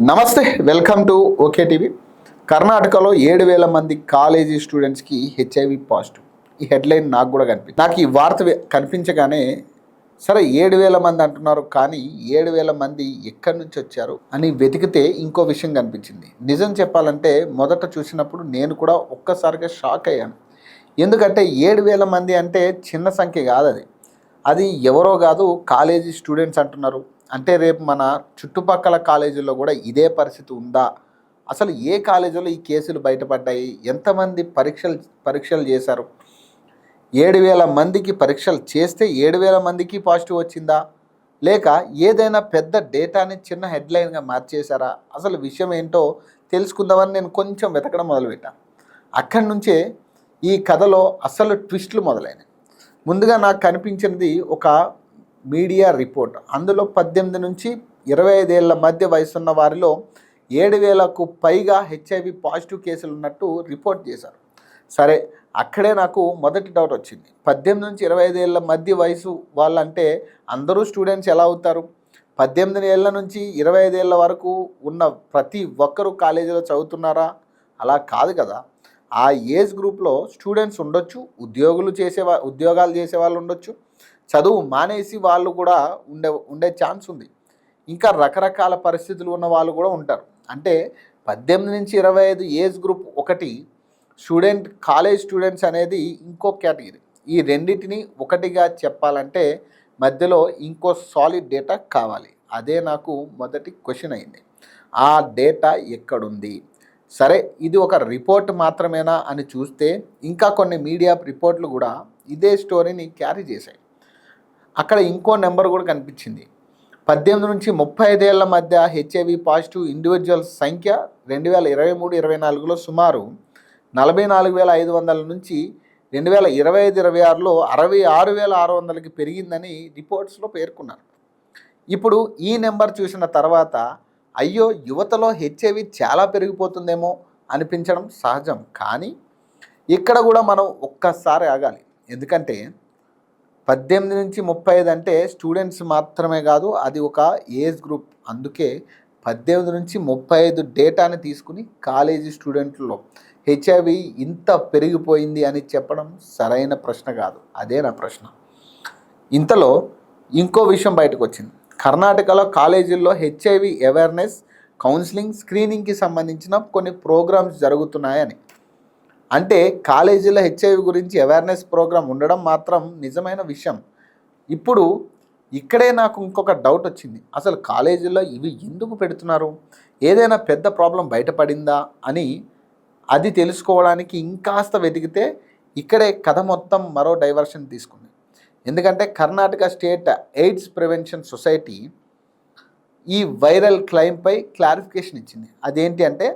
నమస్తే, welcome to okay TV. కర్ణాటకలో 7,000 మంది కాలేజీ స్టూడెంట్స్కి హెచ్ఐవి పాజిటివ్. ఈ హెడ్లైన్ నాకు కూడా నాకు ఈ వార్త కనిపించగానే సరే 7,000 మంది అంటున్నారు, కానీ 7,000 మంది ఎక్కడి నుంచి వచ్చారు అని వెతికితే ఇంకో విషయం కనిపించింది. నిజం చెప్పాలంటే మొదట చూసినప్పుడు నేను కూడా ఒక్కసారిగా షాక్ అయ్యాను. ఎందుకంటే 7,000 మంది అంటే చిన్న సంఖ్య కాదు. అది ఎవరో కాదు, కాలేజీ స్టూడెంట్స్ అంటున్నారు. అంటే రేపు మన చుట్టుపక్కల కాలేజీల్లో కూడా ఇదే పరిస్థితి ఉందా? అసలు ఏ కాలేజీలో ఈ కేసులు బయటపడ్డాయి? ఎంతమంది పరీక్షలు చేశారు? 7,000 మందికి పరీక్షలు చేస్తే 7,000 మందికి పాజిటివ్ వచ్చిందా? లేక ఏదైనా పెద్ద డేటాని చిన్న హెడ్లైన్గా మార్చేశారా? అసలు విషయం ఏంటో తెలుసుకుందామని నేను కొంచెం వెతకడం మొదలుపెట్టాను. అక్కడి నుంచే ఈ కథలో అసలు ట్విస్టులు మొదలైనవి. ముందుగా నాకు కనిపించినది ఒక మీడియా రిపోర్ట్. అందులో 18 నుంచి 25 ఏళ్ల మధ్య వయసున్న వారిలో 7,000కు పైగా హెచ్ఐవి పాజిటివ్ కేసులు ఉన్నట్టు రిపోర్ట్ చేశారు. సరే, అక్కడే నాకు మొదటి డౌట్ వచ్చింది. 18 నుంచి 25 ఏళ్ల మధ్య వయసు వాళ్ళంటే అందరూ స్టూడెంట్స్ ఎలా అవుతారు? 18 ఏళ్ల నుంచి 25 ఏళ్ల వరకు ఉన్న ప్రతి ఒక్కరూ కాలేజీలో చదువుతున్నారా? అలా కాదు కదా. ఆ ఏజ్ గ్రూప్లో స్టూడెంట్స్ ఉండొచ్చు, ఉద్యోగాలు చేసే వాళ్ళు ఉండొచ్చు, చదువు మానేసి వాళ్ళు కూడా ఉండే ఛాన్స్ ఉంది. ఇంకా రకరకాల పరిస్థితులు ఉన్న వాళ్ళు కూడా ఉంటారు. అంటే 18 నుంచి 25 ఏజ్ గ్రూప్ ఒకటి, కాలేజ్ స్టూడెంట్స్ అనేది ఇంకో కేటగిరీ. ఈ రెండింటిని ఒకటిగా చెప్పాలంటే మధ్యలో ఇంకో సాలిడ్ డేటా కావాలి. అదే నాకు మొదటి క్వశ్చన్ అయింది. ఆ డేటా ఎక్కడుంది? సరే, ఇది ఒక రిపోర్ట్ మాత్రమేనా అని చూస్తే ఇంకా కొన్ని మీడియా రిపోర్ట్లు కూడా ఇదే స్టోరీని క్యారీ చేశాయి. అక్కడ ఇంకో నెంబర్ కూడా కనిపించింది. 18 నుంచి 35 ఏళ్ల మధ్య హెచ్ఐవి పాజిటివ్ ఇండివిజువల్స్ సంఖ్య 2023-24లో సుమారు 44,500 నుంచి 2025-26లో 66,600కి పెరిగిందని రిపోర్ట్స్లో పేర్కొన్నారు. ఇప్పుడు ఈ నెంబర్ చూసిన తర్వాత అయ్యో, యువతలో హెచ్ఐవి చాలా పెరిగిపోతుందేమో అనిపించడం సహజం. కానీ ఇక్కడ కూడా మనం ఒక్కసారి ఆగాలి. ఎందుకంటే 18 నుంచి 35 అంటే స్టూడెంట్స్ మాత్రమే కాదు, అది ఒక ఏజ్ గ్రూప్. అందుకే 18 నుంచి 35 డేటాని తీసుకుని కాలేజీ స్టూడెంట్లలో హెచ్ఐవి ఇంత పెరిగిపోయింది అని చెప్పడం సరైన ప్రశ్న కాదు. అదే నా ప్రశ్న. ఇంతలో ఇంకో విషయం బయటకు వచ్చింది. కర్ణాటకలో కాలేజీల్లో హెచ్ఐవి అవేర్నెస్, కౌన్సిలింగ్, స్క్రీనింగ్కి సంబంధించిన కొన్ని ప్రోగ్రామ్స్ జరుగుతున్నాయని. అంటే కాలేజీలో హెచ్ఐవి గురించి అవేర్నెస్ ప్రోగ్రామ్ ఉండడం మాత్రం నిజమైన విషయం. ఇప్పుడు ఇక్కడే నాకు ఇంకొక డౌట్ వచ్చింది. అసలు కాలేజీలో ఇవి ఎందుకు పెడుతున్నారు? ఏదైనా పెద్ద ప్రాబ్లం బయటపడిందా అని అది తెలుసుకోవడానికి ఇంకాస్త వెతికితే ఇక్కడే కథ మొత్తం మరో డైవర్షన్ తీసుకుంది. ఎందుకంటే Karnataka state AIDS prevention society ఈ వైరల్ క్లెయిమ్పై క్లారిఫికేషన్ ఇచ్చింది. అదేంటి అంటే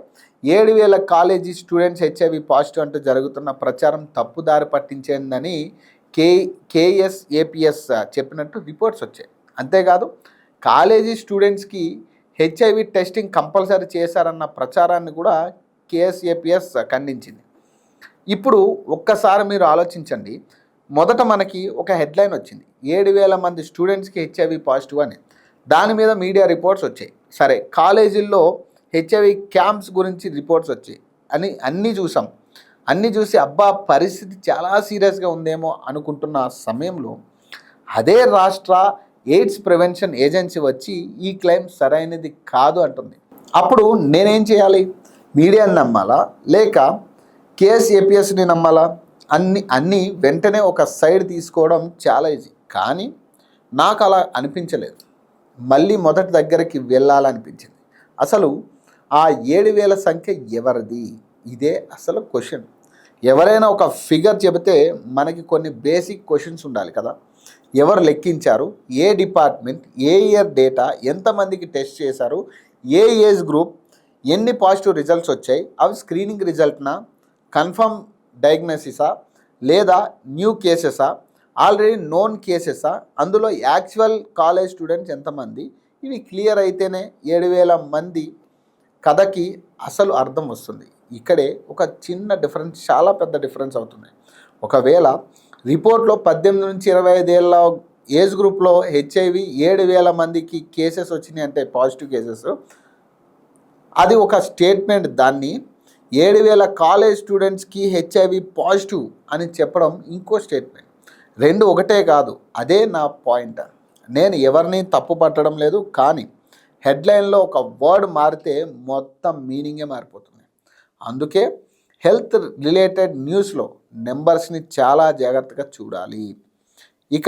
7,000 కాలేజీ స్టూడెంట్స్ హెచ్ఐవి పాజిటివ్ అంటూ జరుగుతున్న ప్రచారం తప్పుదారి పట్టించేందని కేఎస్ఏపిఎస్ చెప్పినట్టు రిపోర్ట్స్ వచ్చాయి. అంతేకాదు, కాలేజీ స్టూడెంట్స్కి హెచ్ఐవి టెస్టింగ్ కంపల్సరీ చేశారన్న ప్రచారాన్ని కూడా కేఎస్ఏపిఎస్ ఖండించింది. ఇప్పుడు ఒక్కసారి మీరు ఆలోచించండి. మొదట మనకి ఒక హెడ్లైన్ వచ్చింది, 7,000 మంది స్టూడెంట్స్కి హెచ్ఐవి పాజిటివ్ అని. దాని మీద మీడియా రిపోర్ట్స్ వచ్చాయి. సరే, కాలేజీల్లో హెచ్ఐవి క్యాంప్స్ గురించి రిపోర్ట్స్ వచ్చాయి అని అన్నీ చూసి అబ్బా, పరిస్థితి చాలా సీరియస్గా ఉందేమో అనుకుంటున్న సమయంలో అదే రాష్ట్ర ఎయిడ్స్ ప్రివెన్షన్ ఏజెన్సీ వచ్చి ఈ క్లెయిమ్ సరైనది కాదు అంటుంది. అప్పుడు నేనేం చేయాలి? మీడియాని నమ్మాలా లేక కేఎస్ఏపిఎస్ని నమ్మాలా? అన్నీ వెంటనే ఒక సైడ్ తీసుకోవడం చాలా ఈజీ. కానీ నాకు అలా అనిపించలేదు. మళ్ళీ మొదటి దగ్గరికి వెళ్ళాలనిపించింది. అసలు ఆ 7,000 సంఖ్య ఎవరిది? ఇదే అసలు క్వశ్చన్. ఎవరైనా ఒక ఫిగర్ చెబితే మనకి కొన్ని బేసిక్ క్వశ్చన్స్ ఉండాలి కదా. ఎవరు లెక్కించారు? ఏ డిపార్ట్మెంట్? ఏ ఇయర్ డేటా? ఎంతమందికి టెస్ట్ చేశారు? ఏ ఏజ్ గ్రూప్? ఎన్ని పాజిటివ్ రిజల్ట్స్ వచ్చాయి? అవి స్క్రీనింగ్ రిజల్ట్నా, కన్ఫర్మ్ డయాగ్నోసిసా, లేదా న్యూ కేసెసా, ఆల్రెడీ నోన్ కేసెసా, అందులో యాక్చువల్ కాలేజ్ స్టూడెంట్స్ ఎంతమంది? ఇవి క్లియర్ అయితేనే 7,000 మంది కథకి అసలు అర్థం వస్తుంది. ఇక్కడే ఒక చిన్న డిఫరెన్స్, చాలా పెద్ద డిఫరెన్స్ అవుతుంది. ఒకవేళ రిపోర్ట్లో 18 నుంచి 25 ఏళ్ళ ఏజ్ గ్రూప్లో హెచ్ఐవి 7,000 మందికి కేసెస్ వచ్చినాయి అంటే పాజిటివ్ కేసెస్, అది ఒక స్టేట్మెంట్. దాన్ని 7,000 కాలేజ్ స్టూడెంట్స్కి హెచ్ఐవి పాజిటివ్ అని చెప్పడం ఇంకో స్టేట్మెంట్. రెండు ఒకటే కాదు. అదే నా పాయింట్. నేను ఎవరిని తప్పు పట్టడం లేదు, కానీ హెడ్లైన్లో ఒక వర్డ్ మారితే మొత్తం మీనింగే మారిపోతుంది. అందుకే హెల్త్ రిలేటెడ్ న్యూస్లో నెంబర్స్ని చాలా జాగ్రత్తగా చూడాలి. ఇక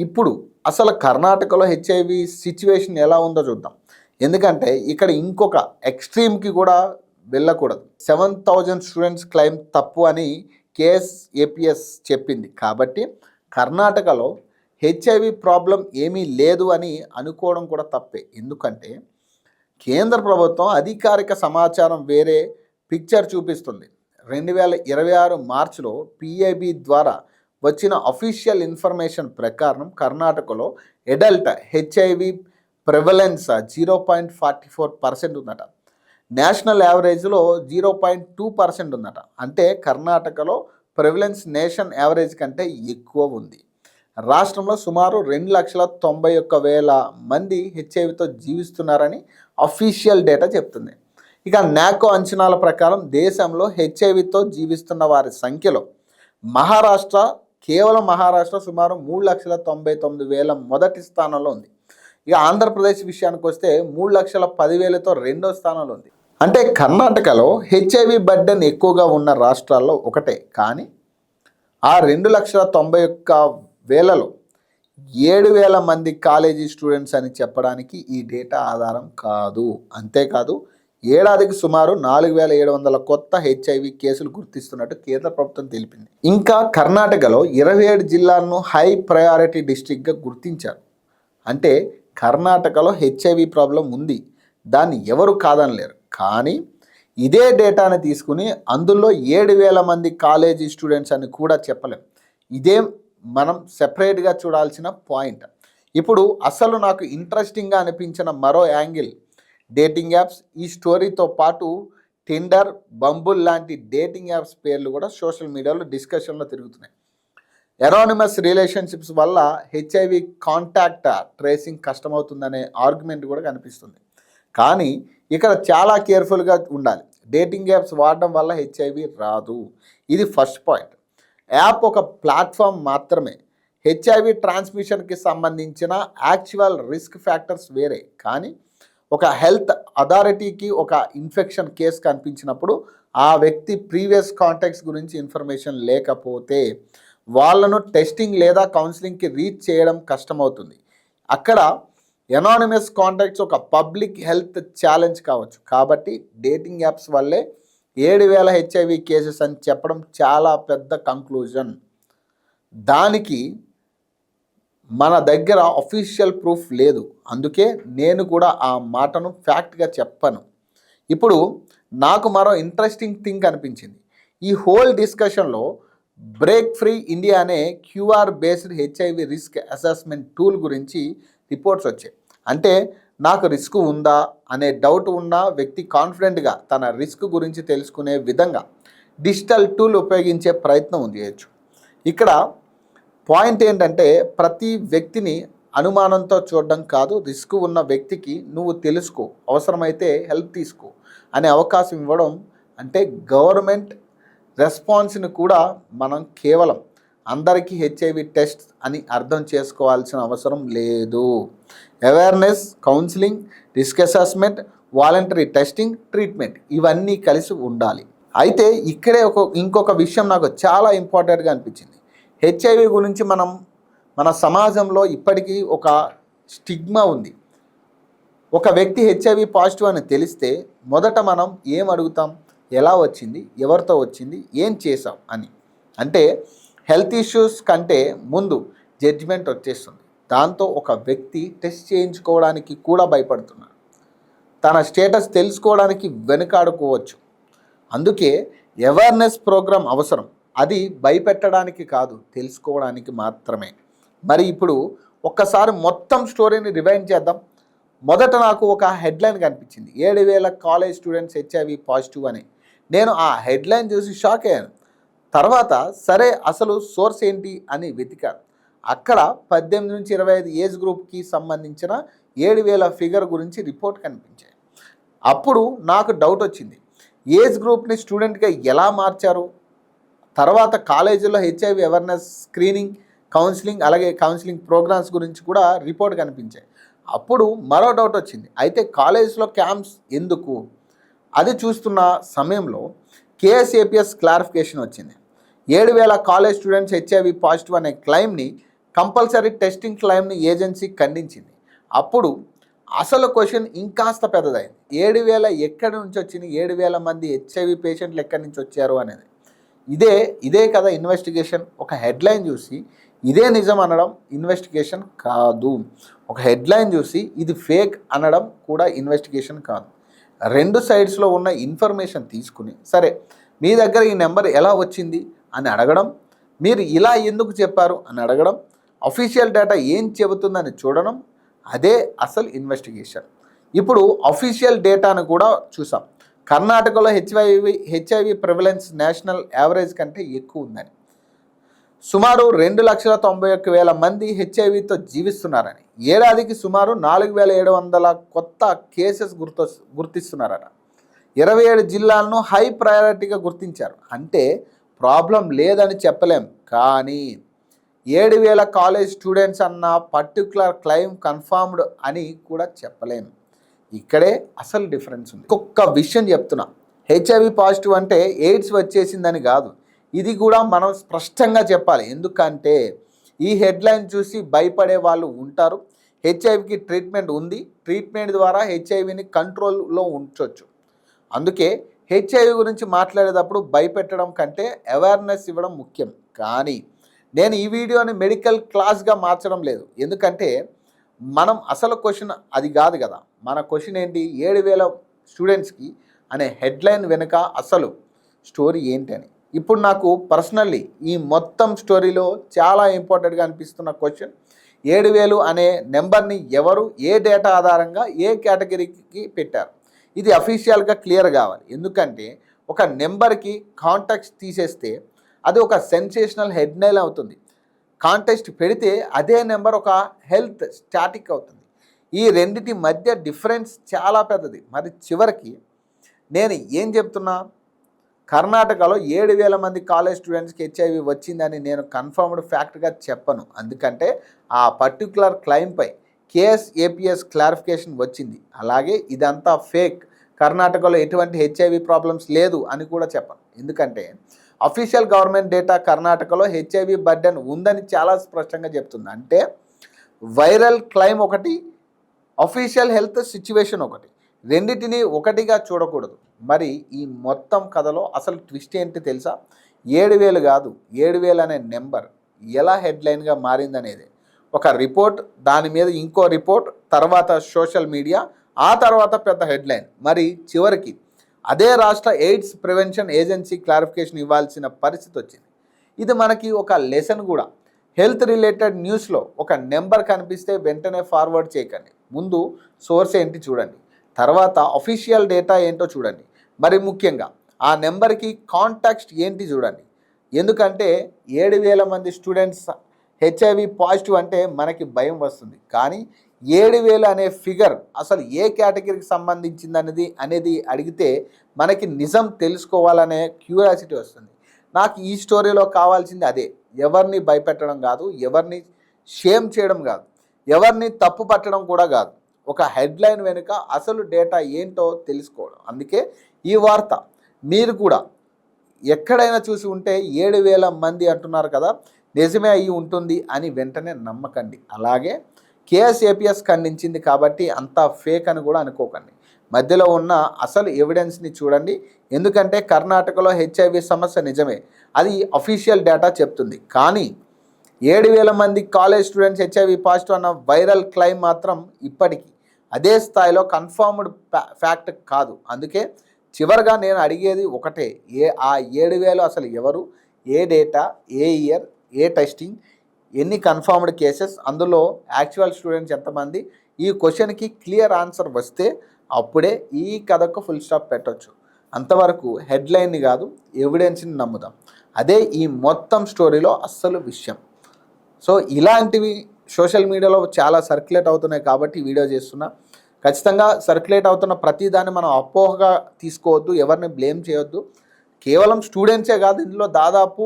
ఇప్పుడు అసలు కర్ణాటకలో హెచ్ఐవి సిచ్యువేషన్ ఎలా ఉందో చూద్దాం. ఎందుకంటే ఇక్కడ ఇంకొక ఎక్స్ట్రీమ్కి కూడా వెళ్ళకూడదు. 7,000 స్టూడెంట్స్ క్లెయిమ్ తప్పు అని KSAPS చెప్పింది. కాబట్టి కర్ణాటకలో హెచ్ఐవి ప్రాబ్లం ఏమీ లేదు అని అనుకోవడం కూడా తప్పే. ఎందుకంటే కేంద్ర ప్రభుత్వం అధికారిక సమాచారం వేరే పిక్చర్ చూపిస్తుంది. 2026 మార్చిలో PIB ద్వారా వచ్చిన అఫీషియల్ ఇన్ఫర్మేషన్ ప్రకారం కర్ణాటకలో అడల్ట్ హెచ్ఐవి ప్రివలెన్స్ 0.44% ఉందట. నేషనల్ యావరేజ్లో 0.2% ఉందట. అంటే కర్ణాటకలో ప్రివలెన్స్ నేషన్ యావరేజ్ కంటే ఎక్కువ ఉంది. రాష్ట్రంలో సుమారు 2,91,000 మంది హెచ్ఐవితో జీవిస్తున్నారని అఫీషియల్ డేటా చెప్తుంది. ఇక నాకో అంచనాల ప్రకారం దేశంలో హెచ్ఐవితో జీవిస్తున్న వారి సంఖ్యలో కేవలం మహారాష్ట్ర సుమారు 3,99,000 మొదటి స్థానంలో ఉంది. ఇక ఆంధ్రప్రదేశ్ విషయానికి వస్తే 3,10,000తో రెండో స్థానంలో ఉంది. అంటే కర్ణాటకలో హెచ్ఐవి బర్డెన్ ఎక్కువగా ఉన్న రాష్ట్రాల్లో ఒకటే. కానీ ఆ 2,91,000లో 7,000 మంది కాలేజీ స్టూడెంట్స్ అని చెప్పడానికి ఈ డేటా ఆధారం కాదు. అంతేకాదు ఏడాదికి సుమారు 4,700 కొత్త హెచ్ఐవి కేసులు గుర్తిస్తున్నట్టు కేంద్ర ప్రభుత్వం తెలిపింది. ఇంకా కర్ణాటకలో 27 జిల్లాలను హై ప్రయారిటీ డిస్ట్రిక్ట్గా గుర్తించారు. అంటే కర్ణాటకలో హెచ్ఐవి ప్రాబ్లం ఉంది, దాన్ని ఎవరు కాదనలేరు. కానీ ఇదే డేటాని తీసుకుని అందులో 7,000 మంది కాలేజీ స్టూడెంట్స్ అని కూడా చెప్పలేం. ఇదే మనం సెపరేట్గా చూడాల్సిన పాయింట్. ఇప్పుడు అసలు నాకు ఇంట్రెస్టింగ్గా అనిపించిన మరో యాంగిల్ డేటింగ్ యాప్స్. ఈ స్టోరీతో పాటు టిండర్, బంబుల్ లాంటి డేటింగ్ యాప్స్ పేర్లు కూడా సోషల్ మీడియాలో డిస్కషన్లో తిరుగుతున్నాయి. ఎనానిమస్ రిలేషన్షిప్స్ వల్ల హెచ్ఐవి కాంటాక్ట్ ట్రేసింగ్ కష్టమవుతుందనే ఆర్గ్యుమెంట్ కూడా కనిపిస్తుంది. కానీ ఇక్కడ చాలా కేర్ఫుల్గా ఉండాలి. డేటింగ్ యాప్స్ వాడడం వల్ల హెచ్ఐవి రాదు. ఇది ఫస్ట్ పాయింట్. యాప్ ఒక ప్లాట్ఫామ్ మాత్రమే. హెచ్ఐవి ట్రాన్స్మిషన్కి సంబంధించిన యాక్చువల్ రిస్క్ ఫ్యాక్టర్స్ వేరే. కానీ ఒక హెల్త్ అథారిటీకి ఒక ఇన్ఫెక్షన్ కేసు కనిపించినప్పుడు ఆ వ్యక్తి ప్రీవియస్ కాంటాక్ట్స్ గురించి ఇన్ఫర్మేషన్ లేకపోతే వాళ్ళను టెస్టింగ్ లేదా కౌన్సిలింగ్కి రీచ్ చేయడం కష్టమవుతుంది. అక్కడ ఎనానిమస్ కాంటాక్ట్స్ ఒక పబ్లిక్ హెల్త్ ఛాలెంజ్ కావచ్చు. కాబట్టి డేటింగ్ యాప్స్ వల్లే 7,000 హెచ్ఐవి కేసెస్ అని చెప్పడం చాలా పెద్ద కంక్లూజన్. దానికి మన దగ్గర అఫీషియల్ ప్రూఫ్ లేదు. అందుకే నేను కూడా ఆ మాటను ఫ్యాక్ట్గా చెప్పను. ఇప్పుడు నాకు మరో ఇంట్రెస్టింగ్ థింగ్ అనిపించింది. ఈ హోల్ డిస్కషన్లో బ్రేక్ ఫ్రీ ఇండియా అనే QR based HIV risk assessment tool గురించి రిపోర్ట్స్ వచ్చాయి. అంటే నాకు రిస్క్ ఉందా అనే డౌట్ ఉన్న వ్యక్తి కాన్ఫిడెంట్గా తన రిస్క్ గురించి తెలుసుకునే విధంగా డిజిటల్ టూల్ ఉపయోగించే ప్రయత్నం చేయొచ్చు. ఇక్కడ పాయింట్ ఏంటంటే ప్రతి వ్యక్తిని అనుమానంతో చూడడం కాదు, రిస్క్ ఉన్న వ్యక్తికి నువ్వు తెలుసుకో, అవసరమైతే హెల్ప్ తీసుకో అనే అవకాశం ఇవ్వడం. అంటే గవర్నమెంట్ రెస్పాన్స్ని కూడా మనం కేవలం అందరికీ హెచ్ఐవి టెస్ట్ అని అర్థం చేసుకోవాల్సిన అవసరం లేదు. Awareness, counselling, risk assessment, voluntary testing, treatment ఇవన్నీ కలిసి ఉండాలి. అయితే ఇక్కడే ఇంకొక విషయం నాకు చాలా ఇంపార్టెంట్గా అనిపించింది. హెచ్ఐవి గురించి మన సమాజంలో ఇప్పటికీ ఒక స్టిగ్మా ఉంది. ఒక వ్యక్తి హెచ్ఐవి పాజిటివ్ అని తెలిస్తే మొదట మనం ఏం అడుగుతాం? ఎలా వచ్చింది, ఎవరితో వచ్చింది, ఏం చేసాం అని. అంటే హెల్త్ ఇష్యూస్ కంటే ముందు జడ్జిమెంట్ వచ్చేస్తుంది. దాంతో ఒక వ్యక్తి టెస్ట్ చేయించుకోవడానికి కూడా భయపడుతున్నాడు. తన స్టేటస్ తెలుసుకోవడానికి వెనుకాడుకోవచ్చు. అందుకే అవేర్నెస్ ప్రోగ్రాం అవసరం. అది భయపెట్టడానికి కాదు, తెలుసుకోవడానికి మాత్రమే. మరి ఇప్పుడు ఒక్కసారి మొత్తం స్టోరీని రివైండ్ చేద్దాం. మొదట నాకు ఒక హెడ్లైన్ కనిపించింది, 7,000 కాలేజ్ స్టూడెంట్స్ హెచ్ఐవి పాజిటివ్ అని. నేను ఆ హెడ్లైన్ చూసి షాక్ అయ్యాను. తర్వాత సరే అసలు సోర్స్ ఏంటి అని వెతికాను. అక్కడ 18 నుంచి 25 ఏజ్ గ్రూప్కి సంబంధించిన 7,000 ఫిగర్ గురించి రిపోర్ట్ కనిపించాయి. అప్పుడు నాకు డౌట్ వచ్చింది, ఏజ్ గ్రూప్ని స్టూడెంట్గా ఎలా మార్చారు? తర్వాత కాలేజీలో హెచ్ఐవి అవేర్నెస్ స్క్రీనింగ్, కౌన్సిలింగ్, అలాగే కౌన్సిలింగ్ ప్రోగ్రామ్స్ గురించి కూడా రిపోర్ట్ కనిపించాయి. అప్పుడు మరో డౌట్ వచ్చింది, అయితే కాలేజ్లో క్యాంప్స్ ఎందుకు? అది చూస్తున్న సమయంలో కేఎస్ఏపిఎస్ క్లారిఫికేషన్ వచ్చింది. 7,000 కాలేజ్ స్టూడెంట్స్ హెచ్ఐవి పాజిటివ్ అనే క్లెయిమ్ని, కంపల్సరీ టెస్టింగ్ క్లెయిమ్ని ఏజెన్సీ ఖండించింది. అప్పుడు అసలు క్వశ్చన్ ఇంకాస్త పెద్దదైంది. 7,000 ఎక్కడి నుంచి వచ్చింది? 7,000 మంది హెచ్ఐవి పేషెంట్లు ఎక్కడి నుంచి వచ్చారు అనేది. ఇదే కదా ఇన్వెస్టిగేషన్. ఒక హెడ్లైన్ చూసి ఇదే నిజం అనడం ఇన్వెస్టిగేషన్ కాదు. ఒక హెడ్లైన్ చూసి ఇది ఫేక్ అనడం కూడా ఇన్వెస్టిగేషన్ కాదు. రెండు సైడ్స్లో ఉన్న ఇన్ఫర్మేషన్ తీసుకుని, సరే మీ దగ్గర ఈ నెంబర్ ఎలా వచ్చింది అని అడగడం, మీరు ఇలా ఎందుకు చెప్పారు అని అడగడం, అఫీషియల్ డేటా ఏం చెబుతుందని చూడడం, అదే అసలు ఇన్వెస్టిగేషన్. ఇప్పుడు అఫీషియల్ డేటాను కూడా చూసాం. కర్ణాటకలో హెచ్ఐవి ప్రివలెన్స్ నేషనల్ యావరేజ్ కంటే ఎక్కువ ఉందని, సుమారు 2,91,000 మంది హెచ్ఐవితో జీవిస్తున్నారని, ఏడాదికి సుమారు 4,700 కొత్త కేసెస్ గుర్తిస్తున్నారట. 27 జిల్లాలను హై ప్రయారిటీగా గుర్తించారు. అంటే ప్రాబ్లం లేదని చెప్పలేం, కానీ 7,000 కాలేజ్ స్టూడెంట్స్ అన్న పర్టికులర్ క్లెయిమ్ కన్ఫర్మ్డ్ అని కూడా చెప్పలేం. ఇక్కడే అసలు డిఫరెన్స్ ఉంది. ఒక్క విషయం చెప్తున్నా, హెచ్ఐవి పాజిటివ్ అంటే ఎయిడ్స్ వచ్చేసిందని కాదు. ఇది కూడా మనం స్పష్టంగా చెప్పాలి. ఎందుకంటే ఈ హెడ్లైన్ చూసి భయపడే వాళ్ళు ఉంటారు. హెచ్ఐవికి ట్రీట్మెంట్ ఉంది, ట్రీట్మెంట్ ద్వారా హెచ్ఐవిని కంట్రోల్లో ఉంచవచ్చు. అందుకే హెచ్ఐవి గురించి మాట్లాడేటప్పుడు భయపెట్టడం కంటే అవేర్నెస్ ఇవ్వడం ముఖ్యం. కానీ నేను ఈ వీడియోని మెడికల్ క్లాస్గా మార్చడం లేదు. ఎందుకంటే మనం అసలు క్వశ్చన్ అది కాదు కదా. మన క్వశ్చన్ ఏంటి? 7,000 స్టూడెంట్స్కి అనే హెడ్లైన్ వెనుక అసలు స్టోరీ ఏంటి అని. ఇప్పుడు నాకు పర్సనల్లీ ఈ మొత్తం స్టోరీలో చాలా ఇంపార్టెంట్గా అనిపిస్తున్న క్వశ్చన్, 7,000 అనే నెంబర్ని ఎవరు, ఏ డేటా ఆధారంగా, ఏ కేటగిరీకి పెట్టారు? ఇది అఫీషియల్గా క్లియర్ కావాలి. ఎందుకంటే ఒక నెంబర్కి కాంటాక్ట్స్ తీసేస్తే అది ఒక సెన్సేషనల్ హెడ్లైన్ అవుతుంది. కాంటెక్స్ట్ పెడితే అదే నెంబర్ ఒక హెల్త్ స్టాటిక్ అవుతుంది. ఈ రెండిటి మధ్య డిఫరెన్స్ చాలా పెద్దది. మరి చివరికి నేను ఏం చెప్తున్నా, కర్ణాటకలో 7,000 మంది కాలేజ్ స్టూడెంట్స్కి హెచ్ఐవి వచ్చిందని నేను కన్ఫర్మ్డ్ ఫ్యాక్ట్గా చెప్పను. ఎందుకంటే ఆ పర్టికులర్ క్లెయిమ్పై కేఎస్ఏపిఎస్ క్లారిఫికేషన్ వచ్చింది. అలాగే ఇదంతా ఫేక్, కర్ణాటకలో ఎటువంటి హెచ్ఐవి ప్రాబ్లమ్స్ లేదు అని కూడా చెప్పను. ఎందుకంటే అఫీషియల్ గవర్నమెంట్ డేటా కర్ణాటకలో హెచ్ఐవి బర్డెన్ ఉందని చాలా స్పష్టంగా చెప్తుంది. అంటే వైరల్ క్లెయిమ్ ఒకటి, అఫీషియల్ హెల్త్ సిచ్యువేషన్ ఒకటి, రెండింటిని ఒకటిగా చూడకూడదు. మరి ఈ మొత్తం కథలో అసలు ట్విస్ట్ ఏంటి తెలుసా? 7,000 కాదు, 7,000 అనే నెంబర్ ఎలా హెడ్లైన్గా మారిందనేది ఒక రిపోర్ట్, దాని మీద ఇంకో రిపోర్ట్, తర్వాత సోషల్ మీడియా, ఆ తర్వాత పెద్ద హెడ్లైన్, మరి చివరికి అదే రాష్ట్ర ఎయిడ్స్ ప్రివెన్షన్ ఏజెన్సీ క్లారిఫికేషన్ ఇవ్వాల్సిన పరిస్థితి వచ్చింది. ఇది మనకి ఒక లెసన్ కూడా. హెల్త్ రిలేటెడ్ న్యూస్లో ఒక నెంబర్ కనిపిస్తే వెంటనే ఫార్వర్డ్ చేయకండి. ముందు సోర్స్ ఏంటి చూడండి, తర్వాత అఫీషియల్ డేటా ఏంటో చూడండి, మరి ముఖ్యంగా ఆ నెంబర్కి కాంటాక్ట్ ఏంటి చూడండి. ఎందుకంటే 7,000 మంది స్టూడెంట్స్ హెచ్ఐవి పాజిటివ్ అంటే మనకి భయం వస్తుంది. కానీ 7,000 అనే ఫిగర్ అసలు ఏ కేటగిరీకి సంబంధించింది అనేది అడిగితే మనకి నిజం తెలుసుకోవాలనే క్యూరియాసిటీ వస్తుంది. నాకు ఈ స్టోరీలో కావాల్సింది అదే. ఎవరిని భయపెట్టడం కాదు, ఎవరిని షేమ్ చేయడం కాదు, ఎవరిని తప్పు పట్టడం కూడా కాదు. ఒక హెడ్లైన్ వెనుక అసలు డేటా ఏంటో తెలుసుకోవడం. అందుకే ఈ వార్త మీరు కూడా ఎక్కడైనా చూసి ఉంటే 7,000 మంది అంటున్నారు కదా, నిజమే అయి ఉంటుంది అని వెంటనే నమ్మకండి. అలాగే కేఎస్ఏపిఎస్ ఖండించింది కాబట్టి అంతా ఫేక్ అని కూడా అనుకోకండి. మధ్యలో ఉన్న అసలు ఎవిడెన్స్ని చూడండి. ఎందుకంటే కర్ణాటకలో హెచ్ఐవి సమస్య నిజమే, అది అఫీషియల్ డేటా చెప్తుంది. కానీ 7,000 మంది కాలేజ్ స్టూడెంట్స్ హెచ్ఐవి పాజిటివ్ అన్న వైరల్ క్లెయిమ్ మాత్రం ఇప్పటికీ అదే స్థాయిలో కన్ఫర్మ్డ్ ఫ్యాక్ట్ కాదు. అందుకే చివరిగా నేను అడిగేది ఒకటే, ఆ 7,000 అసలు ఎవరు, ఏ డేటా, ఏ ఇయర్, ఏ టెస్టింగ్, ఎన్ని కన్ఫర్మ్డ్ కేసెస్, అందులో యాక్చువల్ స్టూడెంట్స్ ఎంతమంది? ఈ క్వశ్చన్కి క్లియర్ ఆన్సర్ వస్తే అప్పుడే ఈ కథకు ఫుల్ స్టాప్ పెట్టవచ్చు. అంతవరకు హెడ్లైన్ని కాదు, ఎవిడెన్స్ని నమ్ముదాం. అదే ఈ మొత్తం స్టోరీలో అస్సలు విషయం. సో ఇలాంటివి సోషల్ మీడియాలో చాలా సర్క్యులేట్ అవుతున్నాయి కాబట్టి వీడియో చేస్తున్నా. ఖచ్చితంగా సర్క్యులేట్ అవుతున్న ప్రతిదాన్ని మనం అపోహగా తీసుకోవద్దు, ఎవరిని బ్లేమ్ చేయొద్దు. కేవలం స్టూడెంట్సే కాదు, ఇందులో దాదాపు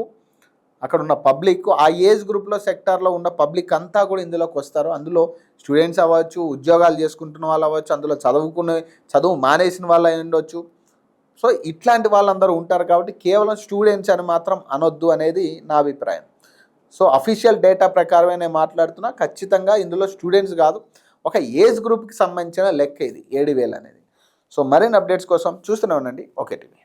అక్కడ ఉన్న పబ్లిక్, ఆ ఏజ్ గ్రూప్లో సెక్టార్లో ఉన్న పబ్లిక్ అంతా కూడా ఇందులోకి వస్తారు. అందులో స్టూడెంట్స్ అవ్వచ్చు, ఉద్యోగాలు చేసుకుంటున్న వాళ్ళు అవ్వచ్చు, అందులో చదువు మానేసిన వాళ్ళు అయి ఉండొచ్చు. సో ఇట్లాంటి వాళ్ళందరూ ఉంటారు కాబట్టి కేవలం స్టూడెంట్స్ అని మాత్రం అనొద్దు అనేది నా అభిప్రాయం. సో అఫీషియల్ డేటా ప్రకారమే నేను మాట్లాడుతున్నా. ఖచ్చితంగా ఇందులో స్టూడెంట్స్ కాదు, ఒక ఏజ్ గ్రూప్కి సంబంధించిన లెక్క ఇది 7,000 అనేది. సో మరిన్ని అప్డేట్స్ కోసం చూస్తూనే ఉండండి ఓకే టీవీ.